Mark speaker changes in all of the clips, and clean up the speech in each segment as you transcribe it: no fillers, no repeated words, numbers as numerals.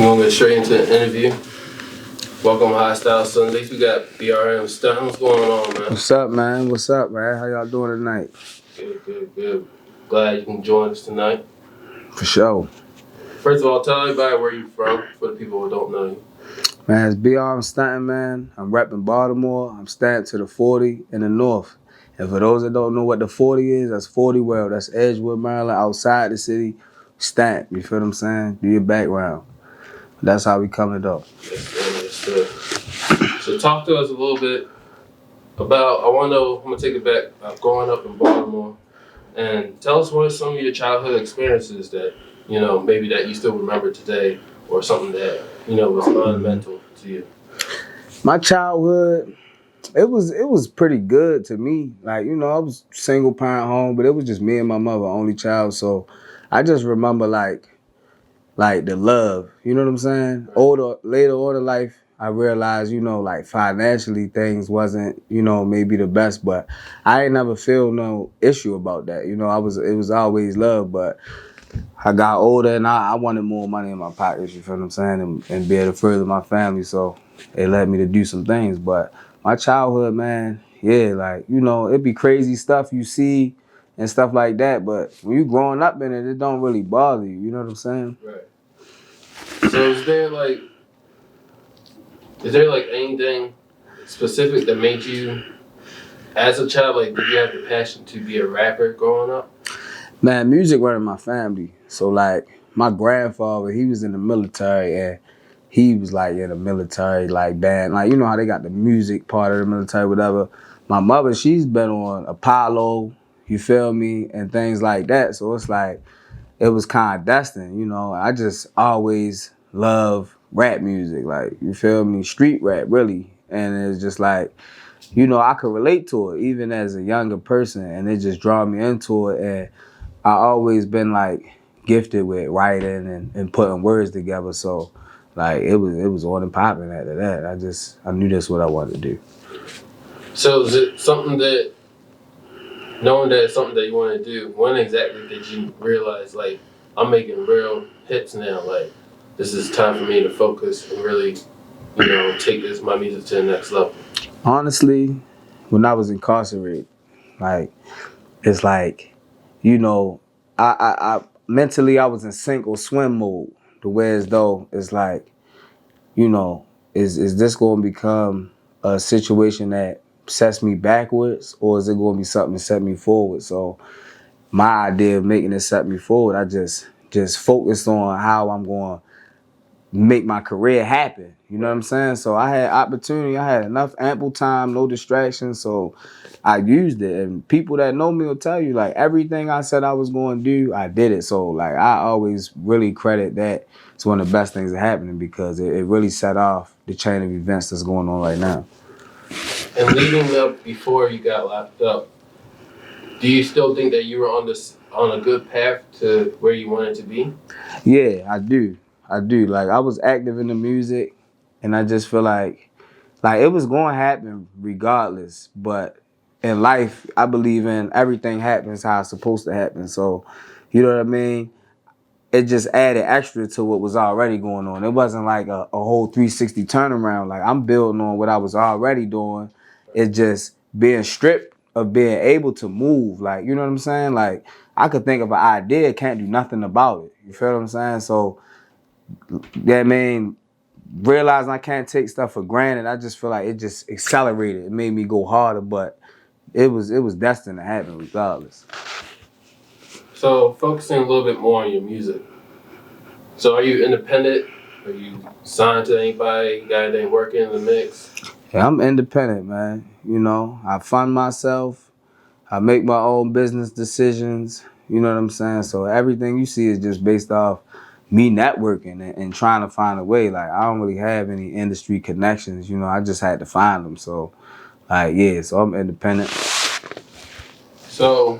Speaker 1: We're gonna get straight into the interview. Welcome to High Style Sundays. We got Brm Stuntin. What's going on, man?
Speaker 2: What's up, man? What's up, man? How y'all doing tonight?
Speaker 1: Good. Glad you can join us tonight.
Speaker 2: For sure.
Speaker 1: First of all, tell everybody where you're from for the people who don't know you.
Speaker 2: Man, it's Brm Stuntin, man. I'm repping Baltimore. I'm stamped to the 40 in the north. And for those that don't know what the 40 is, that's 40 World. That's Edgewood, Maryland, outside the city. Stamp, you feel what I'm saying? Do your background. That's how we coming up.
Speaker 1: Yes, sir. So talk to us a little bit about, I want to know, I'm going to take it back, growing up in Baltimore. And tell us what are some of your childhood experiences that, maybe that you still remember today, or something that, was monumental to you.
Speaker 2: My childhood, it was pretty good to me. Like, I was single parent home, but it was just me and my mother, only child. So I just remember like the love, you know what I'm saying? Later on in life, I realized, like financially things wasn't, maybe the best, but I ain't never feel no issue about that. It was always love, but I got older and I wanted more money in my pockets, you feel what I'm saying? And be able to further my family, so it led me to do some things. But my childhood, man, yeah, like, it'd be crazy stuff you see and stuff like that, but when you growing up in it, it don't really bother you, you know what I'm saying?
Speaker 1: Right. So is there anything specific that made you, as a child, like, did you have the passion to be a rapper growing up?
Speaker 2: Man, music run in my family. So like my grandfather, he was in the military, and he was like in a military like band. Like, how they got the music part of the military, whatever. My mother, she's been on Apollo, you feel me, and things like that. So it's like, it was kind of destined, I just always love rap music, like, you feel me, street rap, really. And it's just like, I could relate to it even as a younger person, and it just draw me into it. And I always been like gifted with writing and putting words together. So like it was on and popping after that. I knew that's what I wanted to do.
Speaker 1: So is it something that, knowing that it's something that you want to do, when exactly did you realize, like, I'm making real hits now, like, this is time for me to focus and really, take my music to the next level?
Speaker 2: Honestly, when I was incarcerated, like, it's like, I mentally I was in sink or swim mode. The way as though it's like, is this going to become a situation that sets me backwards, or is it going to be something to set me forward? So my idea of making it set me forward, I just focused on how I'm going to make my career happen. You know what I'm saying? So I had opportunity. I had enough ample time, no distractions. So I used it. And people that know me will tell you, like, everything I said I was going to do, I did it. So, like, I always really credit that. It's one of the best things that happened, because it really set off the chain of events that's going on right now.
Speaker 1: And leading up before you got locked up, do you still think that you were on a good path to where you wanted to be?
Speaker 2: Yeah, I do. Like, I was active in the music, and I just feel like it was going to happen regardless. But in life, I believe in everything happens how it's supposed to happen. So, you know what I mean? It just added extra to what was already going on. It wasn't like a whole 360 turnaround. Like, I'm building on what I was already doing. It's just being stripped of being able to move. Like, you know what I'm saying? Like, I could think of an idea, can't do nothing about it. You feel what I'm saying? So, yeah, I mean, realizing I can't take stuff for granted, I just feel like it just accelerated. It made me go harder, but it was destined to happen regardless.
Speaker 1: So focusing a little bit more on your music. So are you independent? Are you signed to anybody? You got anything working in the mix?
Speaker 2: Yeah, I'm independent, man. I fund myself. I make my own business decisions. You know what I'm saying? So everything you see is just based off me networking and trying to find a way. Like, I don't really have any industry connections. I just had to find them. So, like, yeah, so I'm independent.
Speaker 1: So,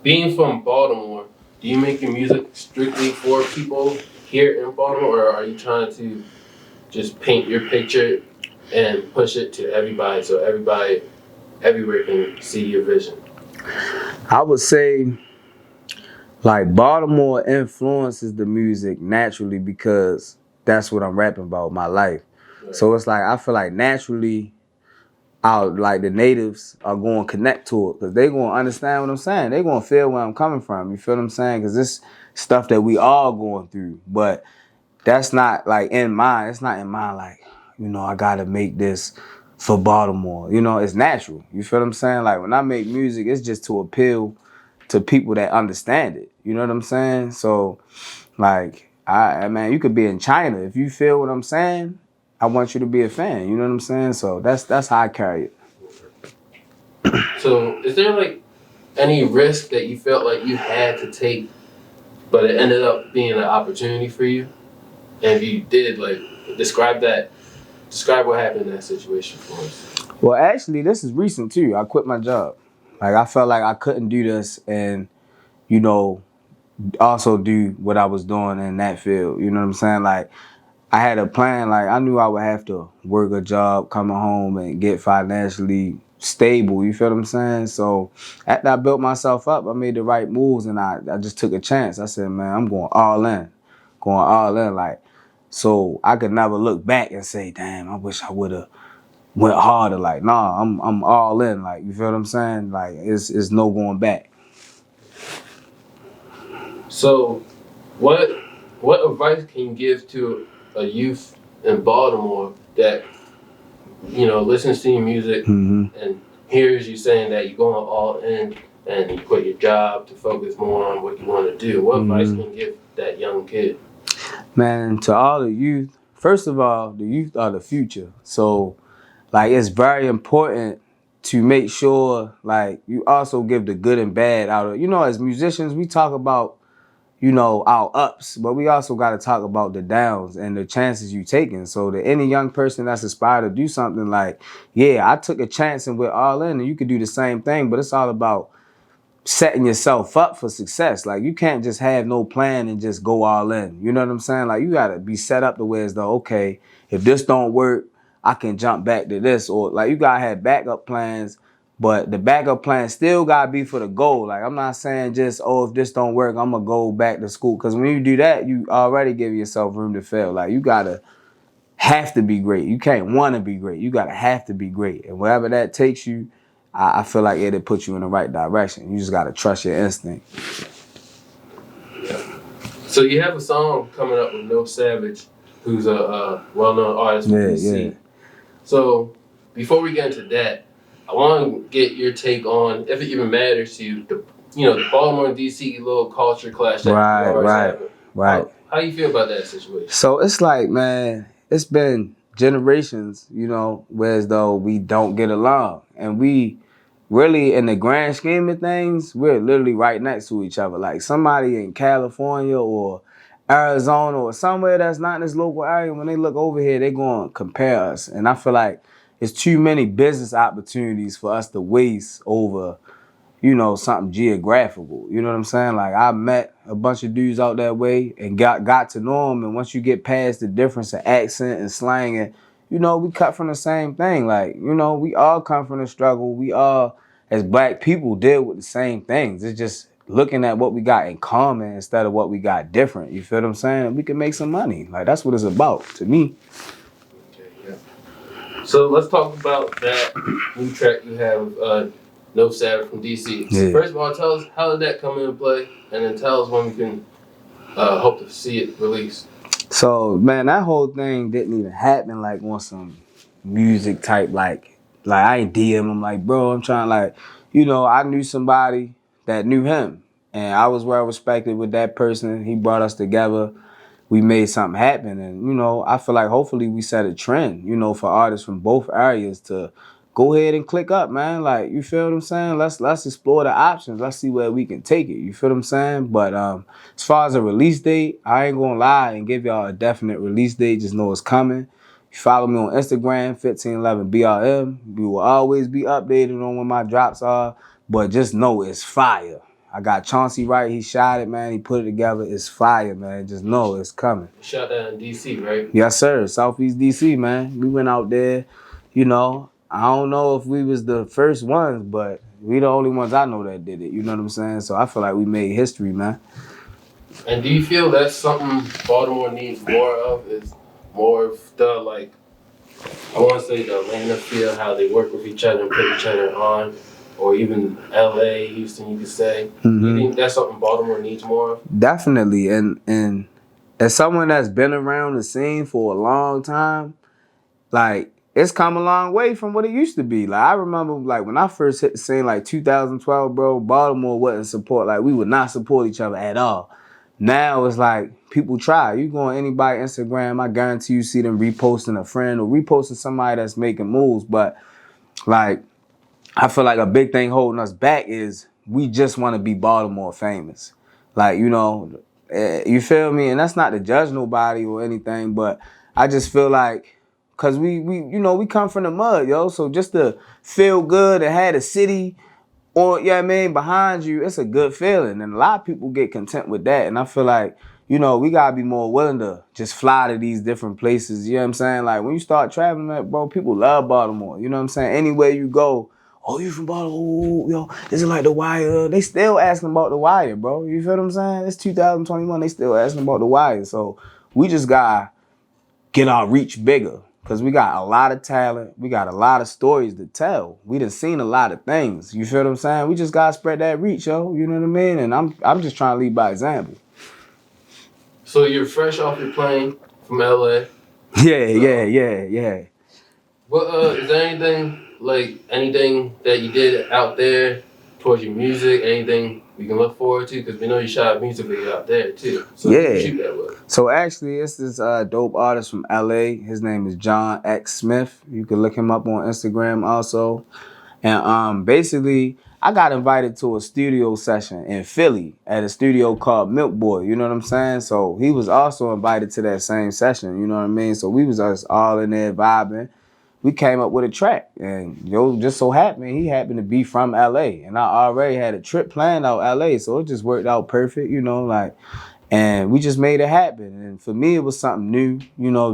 Speaker 1: being from Baltimore, do you make your music strictly for people here in Baltimore, or are you trying to just paint your picture and push it to everybody so everybody everywhere can see your vision?
Speaker 2: I would say, like, Baltimore influences the music naturally, because that's what I'm rapping about, my life.
Speaker 1: Right.
Speaker 2: So it's like I feel like naturally out like the natives are going to connect to it because they going to understand what I'm saying. They going to feel where I'm coming from. You feel what I'm saying? Because this stuff that we all going through, but that's not like in mind. It's not in mind like, I got to make this for Baltimore. It's natural. You feel what I'm saying? Like when I make music, it's just to appeal to people that understand it. You know what I'm saying? So like, man, you could be in China. If you feel what I'm saying, I want you to be a fan. You know what I'm saying? So that's how I carry it.
Speaker 1: So, is there like any risk that you felt like you had to take, but it ended up being an opportunity for you? And if you did, like, describe what happened in that situation for us.
Speaker 2: Well, actually, this is recent too. I quit my job. Like I felt like I couldn't do this and, you know, also do what I was doing in that field. You know what I'm saying? Like I had a plan. Like I knew I would have to work a job, coming home and get financially stable. You feel what I'm saying? So after I built myself up, I made the right moves and I just took a chance. I said, man, I'm going all in. Going all in. Like, so I could never look back and say, damn, I wish I would have went harder. Like, nah, I'm all in. Like, you feel what I'm saying? Like, it's no going back.
Speaker 1: So, what advice can you give to a youth in Baltimore that listens to your music and hears you saying that you're going all in and you quit your job to focus more on what you want to do? What advice can you give that young kid?
Speaker 2: Man, to all the youth, first of all, the youth are the future. So, like, it's very important to make sure, like, you also give the good and bad out of, as musicians, we talk about, our ups, but we also got to talk about the downs and the chances you taking. So to any young person that's aspired to do something like, yeah, I took a chance and went all in and you could do the same thing, but it's all about setting yourself up for success. Like you can't just have no plan and just go all in. You know what I'm saying? Like you gotta be set up the way as though, okay, if this don't work, I can jump back to this. Or like you gotta have backup plans, but the backup plan still gotta be for the goal. Like I'm not saying just, oh, if this don't work, I'm gonna go back to school. Cause when you do that, you already give yourself room to fail. Like you gotta have to be great. You can't want to be great. You gotta have to be great. And wherever that takes you, I feel like it'll put you in the right direction. You just gotta trust your instinct.
Speaker 1: Yeah. So you have a song coming up with NoSavage, who's a well-known artist from DC.
Speaker 2: Yeah.
Speaker 1: So before we get into that, I want to get your take on if it even matters to you, the Baltimore and DC little culture clash that you always have.
Speaker 2: Right.
Speaker 1: How you feel about that situation?
Speaker 2: So it's like, man, it's been generations, whereas though we don't get along. And we really, in the grand scheme of things, we're literally right next to each other. Like somebody in California or Arizona or somewhere that's not in this local area, when they look over here, they're going to compare us. And I feel like it's too many business opportunities for us to waste over something geographical. You know what I'm saying? Like I met a bunch of dudes out that way and got to know them. And once you get past the difference in accent and slang and, we cut from the same thing. Like, we all come from the struggle. We all, as black people, deal with the same things. It's just looking at what we got in common instead of what we got different. You feel what I'm saying? We can make some money. Like that's what it's about to me.
Speaker 1: Okay, yeah. So let's talk about that new track you have, NoSavage from DC.
Speaker 2: Yeah.
Speaker 1: First of all, tell us how did that come into play, and then tell us when we can hope to see it released.
Speaker 2: So man, that whole thing didn't even happen like on some music type like I ain't DM him like, bro, I'm trying I knew somebody that knew him and I was well respected with that person. He brought us together. We made something happen and I feel like hopefully we set a trend, for artists from both areas to go ahead and click up, man. Like, you feel what I'm saying? Let's explore the options. Let's see where we can take it. You feel what I'm saying? But as far as a release date, I ain't gonna lie and give y'all a definite release date. Just know it's coming. You follow me on Instagram, 1511BRM. We will always be updated on when my drops are. But just know it's fire. I got Chauncey right. He shot it, man. He put it together. It's fire, man. Just know it's coming.
Speaker 1: You shot that in DC, right?
Speaker 2: Yes, sir. Southeast DC, man. We went out there, I don't know if we was the first ones, but we the only ones I know that did it. You know what I'm saying? So I feel like we made history, man.
Speaker 1: And do you feel that's something Baltimore needs more of? Is more of the, like, I want to say the Atlanta feel, how they work with each other and put each other on, or even LA, Houston, you could say. Do you think that's something Baltimore needs more of?
Speaker 2: Definitely, and as someone that's been around the scene for a long time, like it's come a long way from what it used to be. Like I remember, like when I first hit the scene, like 2012, bro, Baltimore wasn't support. Like we would not support each other at all. Now it's like people try. You go on anybody's Instagram, I guarantee you see them reposting a friend or reposting somebody that's making moves. But like I feel like a big thing holding us back is we just want to be Baltimore famous. Like, you feel me? And that's not to judge nobody or anything, but I just feel like, cause we come from the mud, yo. So just to feel good and have the city or behind you, it's a good feeling. And a lot of people get content with that. And I feel like, we gotta be more willing to just fly to these different places. You know what I'm saying? Like when you start traveling, bro, people love Baltimore. You know what I'm saying? Anywhere you go, oh, you from Baltimore, yo, is it like The Wire? They still asking about The Wire, bro. You feel what I'm saying? It's 2021, they still asking about The Wire. So we just gotta get our reach bigger. Cause we got a lot of talent. We got a lot of stories to tell. We done seen a lot of things. You feel what I'm saying? We just gotta spread that reach, yo. You know what I mean? And I'm just trying to lead by example.
Speaker 1: So you're fresh off your plane from LA.
Speaker 2: Yeah.
Speaker 1: What is there anything that you did out there towards your music? Anything we can look forward to? Because we know you shot a music video out there too. So who you shoot that with?
Speaker 2: So actually, it's this dope artist from LA. His name is John X Smith. You can look him up on Instagram also. And basically, I got invited to a studio session in Philly at a studio called Milk Boy. You know what I'm saying? So he was also invited to that same session. You know what I mean? So we was just all in there vibing. We came up with a track, and just so happened he happened to be from LA, and I already had a trip planned out LA, so it just worked out perfect, like. And we just made it happen. And for me, it was something new,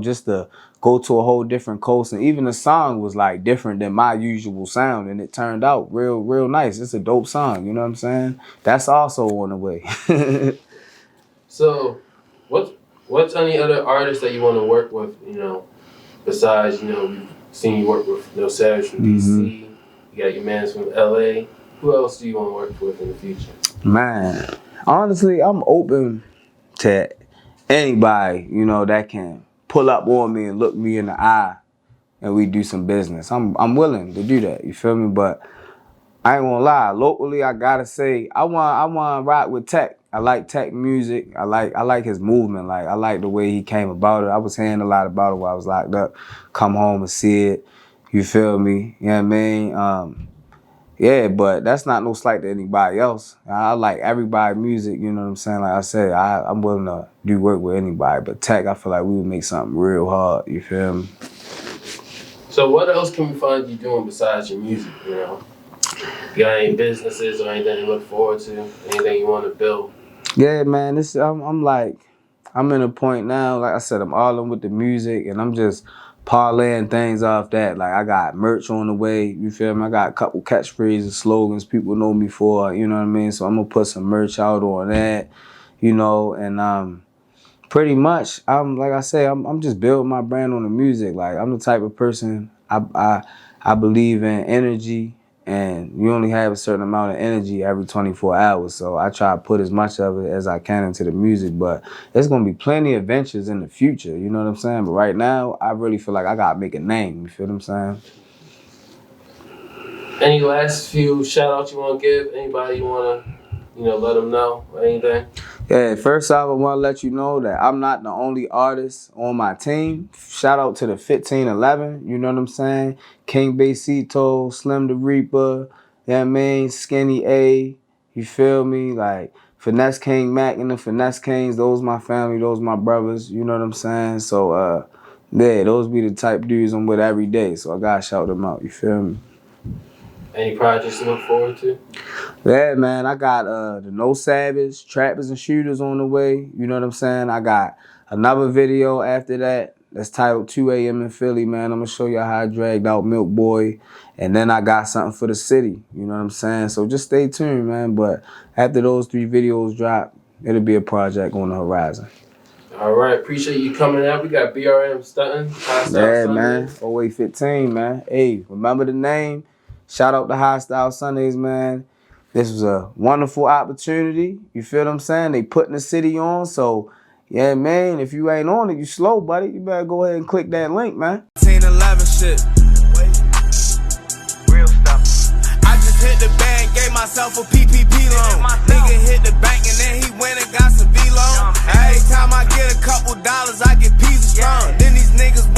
Speaker 2: just to go to a whole different coast. And even the song was like different than my usual sound. And it turned out real, real nice. It's a dope song. You know what I'm saying? That's also on the way.
Speaker 1: So, what's any other artists that you want to work with, besides, we've seen you work with NoSavage from DC. You got your mans from LA. Who else do you want to work with in the future?
Speaker 2: Man, honestly, I'm open to anybody, that can pull up on me and look me in the eye and we do some business. I'm willing to do that, you feel me? But I ain't gonna lie, locally I gotta say I want to rock with Tech. I like Tech music. I like his movement. Like I like the way he came about it. I was hearing a lot about it while I was locked up. Come home and see it. You feel me? You know what I mean? Yeah, but that's not no slight to anybody else. I like everybody's music, you know what I'm saying? Like I said, I'm willing to do work with anybody. But Tech, I feel like we would make something real hard, you feel me?
Speaker 1: So what else can we find you doing besides your music, You got any businesses or anything you look forward to? Anything you want to build?
Speaker 2: Yeah, man, I'm in a point now, like I said, I'm all in with the music and I'm just parlaying things off that. Like I got merch on the way, you feel me? I got a couple catchphrases, slogans people know me for, you know what I mean? So I'm gonna put some merch out on that, and pretty much like I say, I'm just building my brand on the music. Like I'm the type of person I believe in energy. And you only have a certain amount of energy every 24 hours. So I try to put as much of it as I can into the music. But there's going to be plenty of ventures in the future. You know what I'm saying? But right now, I really feel like I got to make a name. You feel what I'm saying?
Speaker 1: Any last few shout outs you want to give? Anybody you want to, let them know or anything?
Speaker 2: Yeah, first off, I want to let you know that I'm not the only artist on my team. Shout out to the 1511, you know what I'm saying? King Besito, Slim the Reaper, Skinny A, you feel me? Like, Finesse King Mac and the Finesse Kings, those my family, those my brothers, you know what I'm saying? So, yeah, those be the type dudes I'm with every day, so I gotta shout them out, you feel me?
Speaker 1: Any projects to look forward to?
Speaker 2: Yeah, man, I got the NoSavage, Trappers and Shooters on the way. You know what I'm saying? I got another video after that that's titled 2 a.m. in Philly, man. I'm going to show you how I dragged out Milk Boy. And then I got something for the city. You know what I'm saying? So just stay tuned, man. But after those 3 videos drop, it'll be a project on the horizon.
Speaker 1: All right, appreciate you coming out. We got Brm Stuntin,
Speaker 2: Yeah, man. 0815, man. Hey, remember the name? Shout out to Hostile Sundays, man. This was a wonderful opportunity. You feel what I'm saying? They putting the city on, so yeah, man. If you ain't on it, you slow, buddy. You better go ahead and click that link, man.
Speaker 3: 10-11 shit. Real stuff. I just hit the bank, gave myself a PPP loan. Nigga hit the bank and then he went and got some V loan. Every time I get a couple dollars, I get pieces strong. Then these niggas